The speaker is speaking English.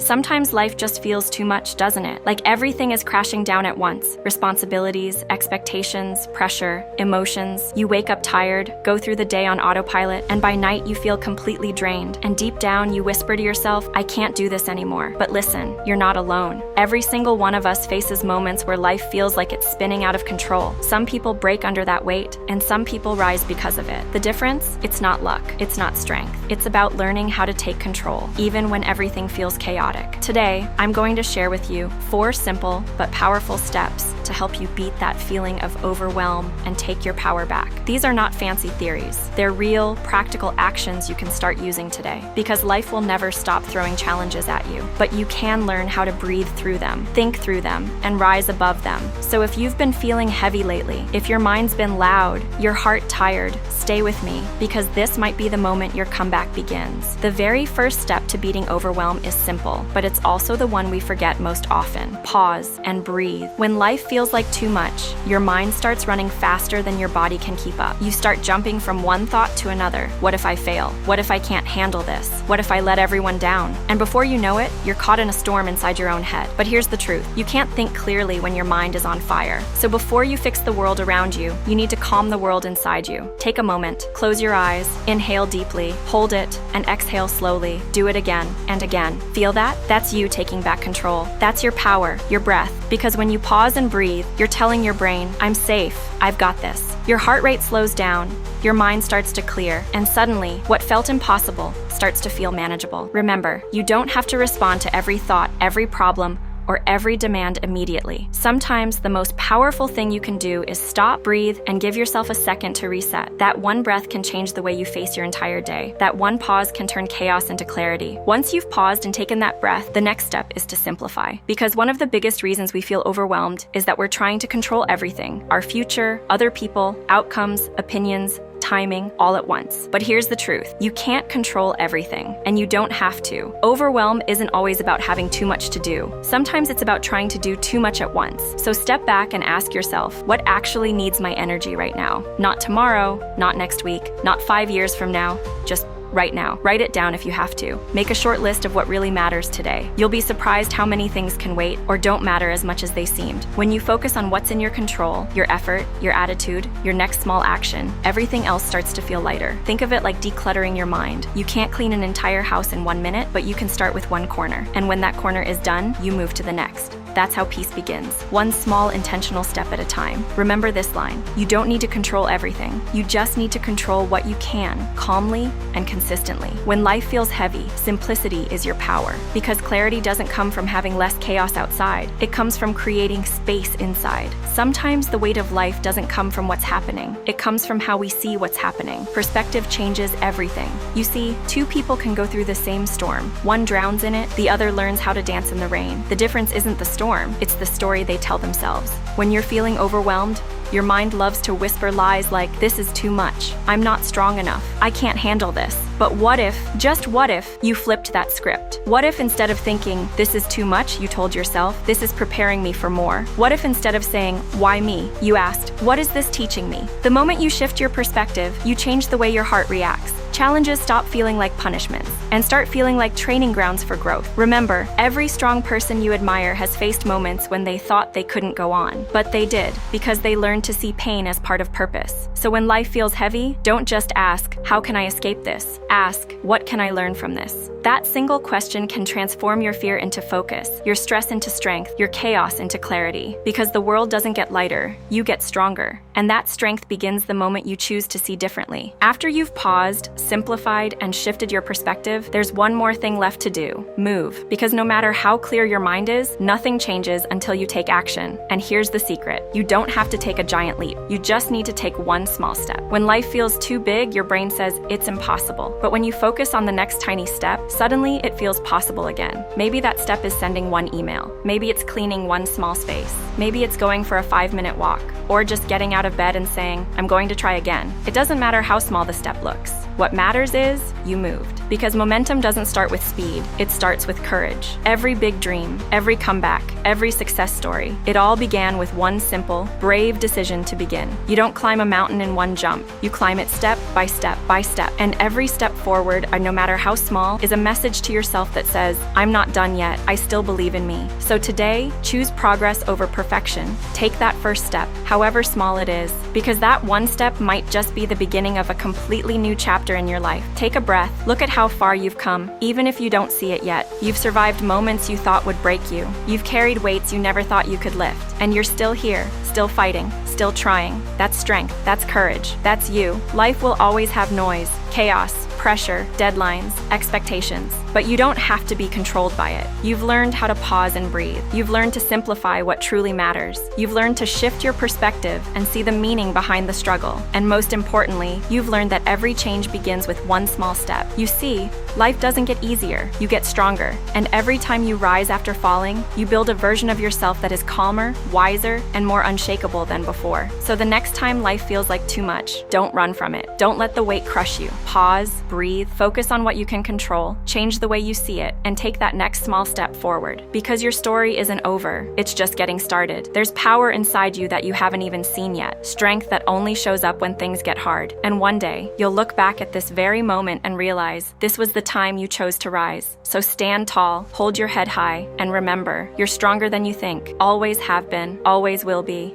Sometimes life just feels too much, doesn't it? Like everything is crashing down at once. Responsibilities, expectations, pressure, emotions. You wake up tired, go through the day on autopilot, and by night you feel completely drained. And deep down you whisper to yourself, I can't do this anymore. But listen, you're not alone. Every single one of us faces moments where life feels like it's spinning out of control. Some people break under that weight, and some people rise because of it. The difference? It's not luck. It's not strength. It's about learning how to take control, even when everything feels chaotic. Today, I'm going to share with you 4 simple but powerful steps to help you beat that feeling of overwhelm and take your power back. These are not fancy theories. They're real, practical actions you can start using today, because life will never stop throwing challenges at you. But you can learn how to breathe through them, think through them, and rise above them. So if you've been feeling heavy lately, if your mind's been loud, your heart tired, stay with me, because this might be the moment your comeback begins. The very first step to beating overwhelm is simple, but it's also the one we forget most often. Pause and breathe. When life feels like too much, your mind starts running faster than your body can keep up. You start jumping from one thought to another. What if I fail? What if I can't handle this? What if I let everyone down? And before you know it, you're caught in a storm inside your own head. But here's the truth. You can't think clearly when your mind is on fire. So before you fix the world around you, you need to calm the world inside you. Take a moment, close your eyes, inhale deeply, hold it, and exhale slowly. Do it again and again. Feel that? That's you taking back control. That's your power, your breath. Because when you pause and breathe, you're telling your brain, I'm safe, I've got this. Your heart rate slows down, your mind starts to clear, and suddenly, what felt impossible starts to feel manageable. Remember, you don't have to respond to every thought, every problem, or every demand immediately. Sometimes the most powerful thing you can do is stop, breathe, and give yourself a second to reset. That one breath can change the way you face your entire day. That one pause can turn chaos into clarity. Once you've paused and taken that breath, the next step is to simplify. Because one of the biggest reasons we feel overwhelmed is that we're trying to control everything: our future, other people, outcomes, opinions, timing, all at once. But here's the truth. You can't control everything, and you don't have to. Overwhelm isn't always about having too much to do. Sometimes it's about trying to do too much at once. So step back and ask yourself, what actually needs my energy right now? Not tomorrow, not next week, not 5 years from now, just right now. Write it down if you have to. Make a short list of what really matters today. You'll be surprised how many things can wait or don't matter as much as they seemed. When you focus on what's in your control, your effort, your attitude, your next small action, everything else starts to feel lighter. Think of it like decluttering your mind. You can't clean an entire house in 1 minute, but you can start with one corner. And when that corner is done, you move to the next. That's how peace begins. One small intentional step at a time. Remember this line: you don't need to control everything. You just need to control what you can, calmly and consistently. When life feels heavy, simplicity is your power. Because clarity doesn't come from having less chaos outside. It comes from creating space inside. Sometimes the weight of life doesn't come from what's happening. It comes from how we see what's happening. Perspective changes everything. You see, 2 people can go through the same storm. One drowns in it, the other learns how to dance in the rain. The difference isn't the storm, it's the story they tell themselves. When you're feeling overwhelmed, your mind loves to whisper lies like, this is too much, I'm not strong enough, I can't handle this. But what if, just what if, you flipped that script? What if instead of thinking, this is too much, you told yourself, this is preparing me for more? What if instead of saying, why me, you asked, what is this teaching me? The moment you shift your perspective, you change the way your heart reacts. Challenges stop feeling like punishments and start feeling like training grounds for growth. Remember, every strong person you admire has faced moments when they thought they couldn't go on, but they did, because they learned to see pain as part of purpose. So when life feels heavy, don't just ask, how can I escape this? Ask, what can I learn from this? That single question can transform your fear into focus, your stress into strength, your chaos into clarity. Because the world doesn't get lighter, you get stronger. And that strength begins the moment you choose to see differently. After you've paused, simplified, and shifted your perspective, there's one more thing left to do: move. Because no matter how clear your mind is, nothing changes until you take action. And here's the secret: you don't have to take a giant leap. You just need to take one small step. When life feels too big, your brain says it's impossible. But when you focus on the next tiny step, suddenly it feels possible again. Maybe that step is sending one email. Maybe it's cleaning one small space. Maybe it's going for a 5-minute walk, or just getting out of bed and saying, I'm going to try again. It doesn't matter how small the step looks. What matters is you moved. Because momentum doesn't start with speed, it starts with courage. Every big dream, every comeback, every success story, it all began with one simple, brave decision to begin. You don't climb a mountain in one jump. You climb it step by step. by step. And every step forward, no matter how small, is a message to yourself that says, I'm not done yet, I still believe in me. So today, choose progress over perfection. Take that first step, however small it is, because that one step might just be the beginning of a completely new chapter in your life. Take a breath, look at how far you've come, even if you don't see it yet. You've survived moments you thought would break you. You've carried weights you never thought you could lift. And you're still here, still fighting, still trying. That's strength, that's courage, that's you. Life will always have noise, chaos, pressure, deadlines, expectations. But you don't have to be controlled by it. You've learned how to pause and breathe. You've learned to simplify what truly matters. You've learned to shift your perspective and see the meaning behind the struggle. And most importantly, you've learned that every change begins with one small step. You see, life doesn't get easier, you get stronger. And every time you rise after falling, you build a version of yourself that is calmer, wiser, and more unshakable than before. So the next time life feels like too much, don't run from it. Don't let the weight crush you. Pause, breathe, focus on what you can control, change the way you see it, and take that next small step forward. Because your story isn't over, it's just getting started. There's power inside you that you haven't even seen yet, strength that only shows up when things get hard. And one day, you'll look back at this very moment and realize this was the time you chose to rise. So stand tall, hold your head high, and remember, you're stronger than you think, always have been, always will be.